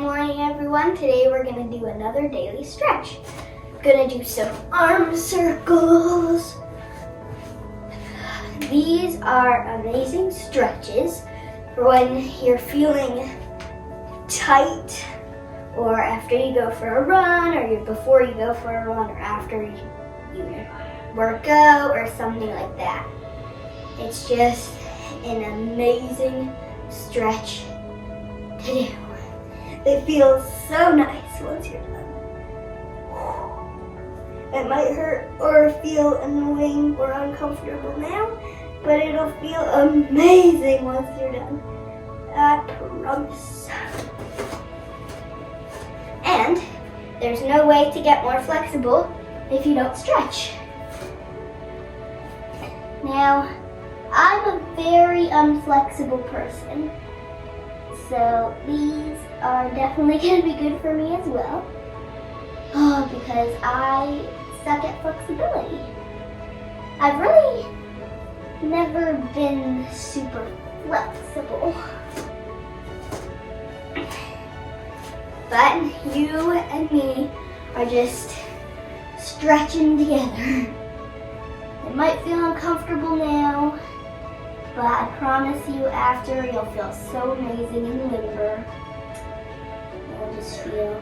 morning, everyone. Today we're gonna do another daily stretch. Gonna do some arm circles. These are amazing stretches for when you're feeling tight, or after you go for a run, or before you go for a run, or after you work out, or something like that. It's just an amazing stretch to do. It feels so nice once you're done. It might hurt or feel annoying or uncomfortable now, but it'll feel amazing once you're done. I promise. And there's no way to get more flexible if you don't stretch. Now, I'm a very unflexible person, so these are definitely going to be good for me as well, because I suck at flexibility. I've really never been super flexible, but you and me are just stretching together. It might feel uncomfortable now, but I promise you after you'll feel so amazing and limber. You'll just feel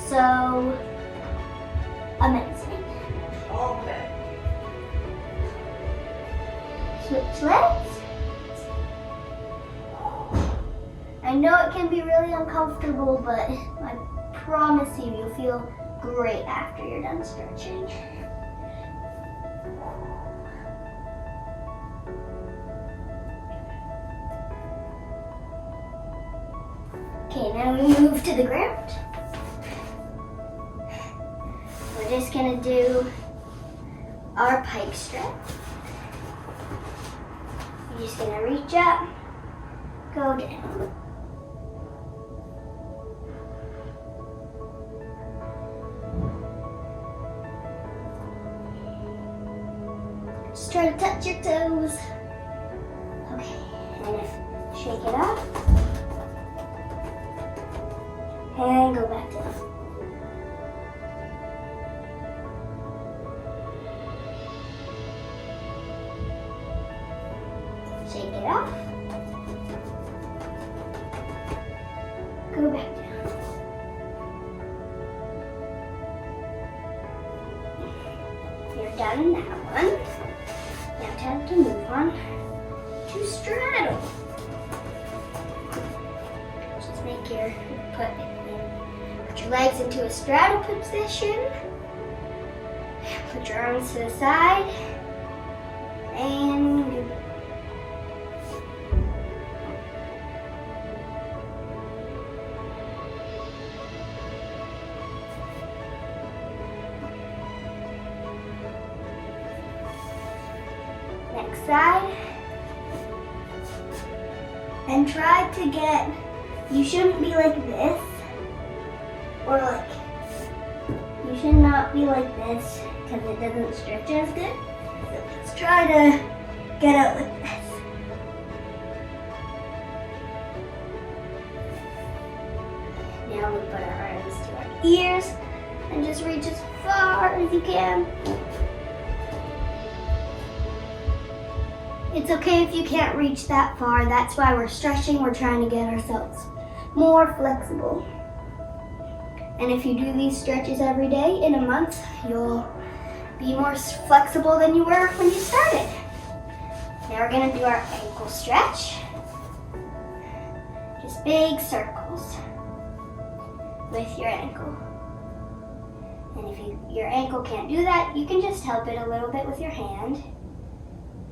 so amazing. Okay. Switch legs. I know it can be really uncomfortable, but I promise you you'll feel great after you're done stretching. Okay, now we move to the ground. We're just gonna do our pike stretch. You're just gonna reach up, go down. Just try to touch your toes. Okay, and shake it up. And go back down. Shake it off. Go back down. You're done in that one. Now time to move on to straddle. Just make your Put your legs into a straddle position. Put your arms to the side. And next side. And try to get, you shouldn't be like this. Or like, you should not be like this because it doesn't stretch as good. So let's try to get out like this. Now we put our arms to our ears and just reach as far as you can. It's okay if you can't reach that far. That's why we're stretching. We're trying to get ourselves more flexible. And if you do these stretches every day in a month, you'll be more flexible than you were when you started. Now we're gonna do our ankle stretch. Just big circles with your ankle. And if your ankle can't do that, you can just help it a little bit with your hand.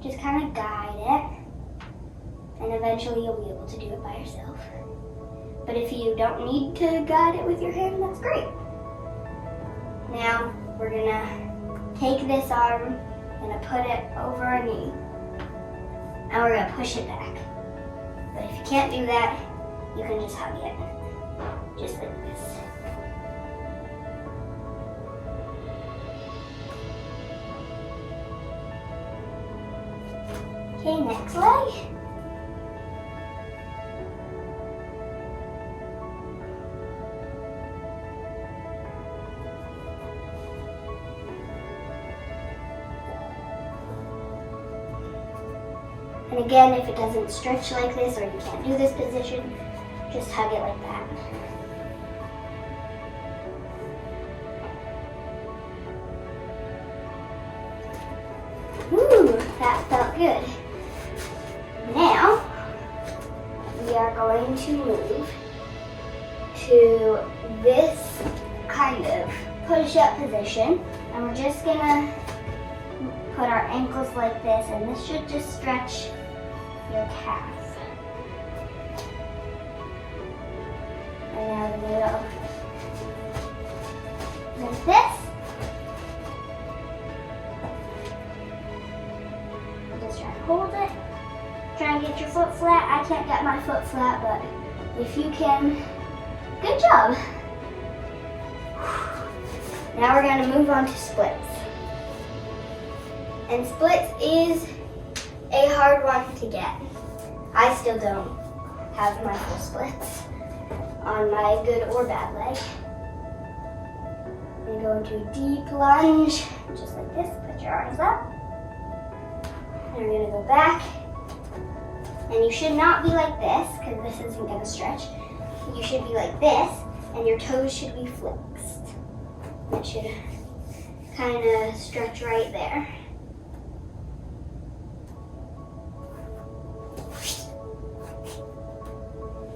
Just kind of guide it. And eventually you'll be able to do it by yourself. But if you don't need to guide it with your hand, that's great. Now, we're gonna take this arm, gonna put it over our knee, and we're gonna push it back. But if you can't do that, you can just hug it, just like this. Okay, next leg. And again, if it doesn't stretch like this or you can't do this position, just hug it like that. Woo, that felt good. Now, we are going to move to this kind of push-up position, and we're just gonna put our ankles like this, and this should just stretch your calf. And now we're gonna go like this. Just try to hold it. Try and get your foot flat. I can't get my foot flat, but if you can, good job. Now we're going to move on to splits. And splits is a hard one to get. I still don't have my full splits on my good or bad leg. I'm going to go into a deep lunge, just like this. Put your arms up. And we're going to go back. And you should not be like this, because this isn't going to stretch. You should be like this, and your toes should be flexed. It should kind of stretch right there.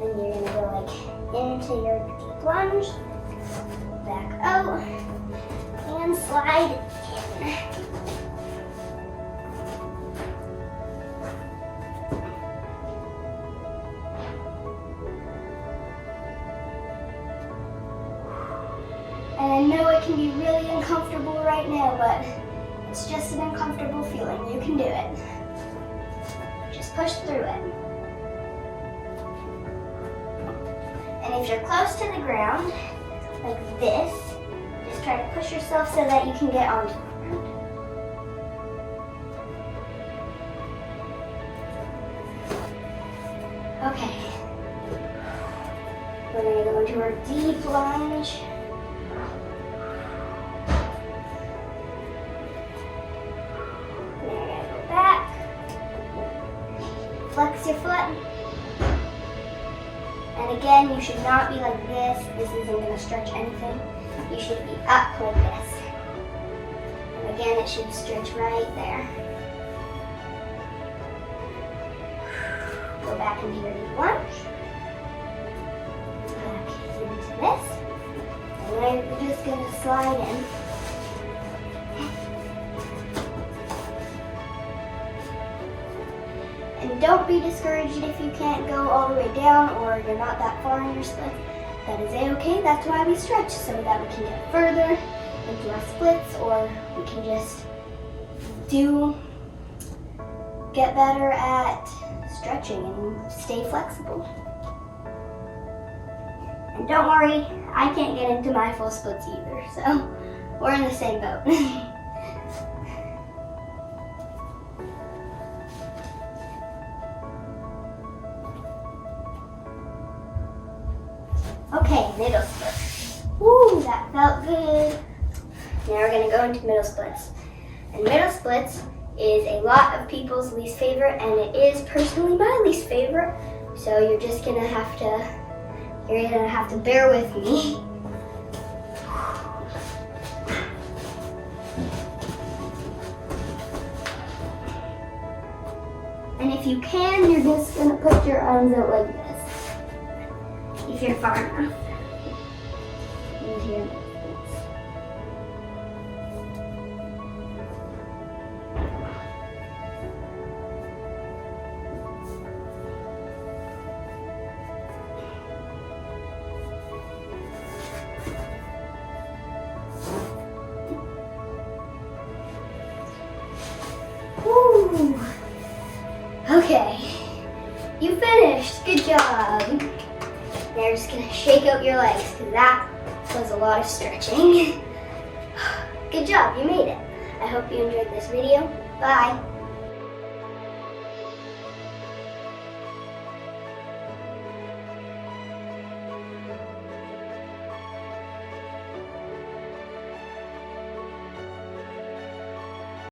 And you're going to go like into your deep lunge, back out, and slide in. And I know it can be really uncomfortable right now, but it's just an uncomfortable feeling. You can do it. Just push through it. And if you're close to the ground, like this, just try to push yourself so that you can get onto the ground. Okay. We're going to go into our deep lunge. Flex your foot. And again, you should not be like this. This isn't going to stretch anything. You should be up like this. And again, it should stretch right there. Go back into your deep lunge. Back into this. And then we're just going to slide in. And don't be discouraged if you can't go all the way down or you're not that far in your splits. That is a-okay. That's why we stretch, so that we can get further into our splits, or we can just get better at stretching and stay flexible. And don't worry, I can't get into my full splits either, so we're in the same boat. Okay, middle splits. Woo, that felt good. Now we're going to go into middle splits. And middle splits is a lot of people's least favorite, and it is personally my least favorite. So you're just going to have to bear with me. And if you can, you're just going to put your arms out like this. If you're far enough. Into your splits. Woo! Okay, you finished. Good job. Now you're just gonna shake out your legs, because that was a lot of stretching. Good job, you made it. I hope you enjoyed this video. Bye.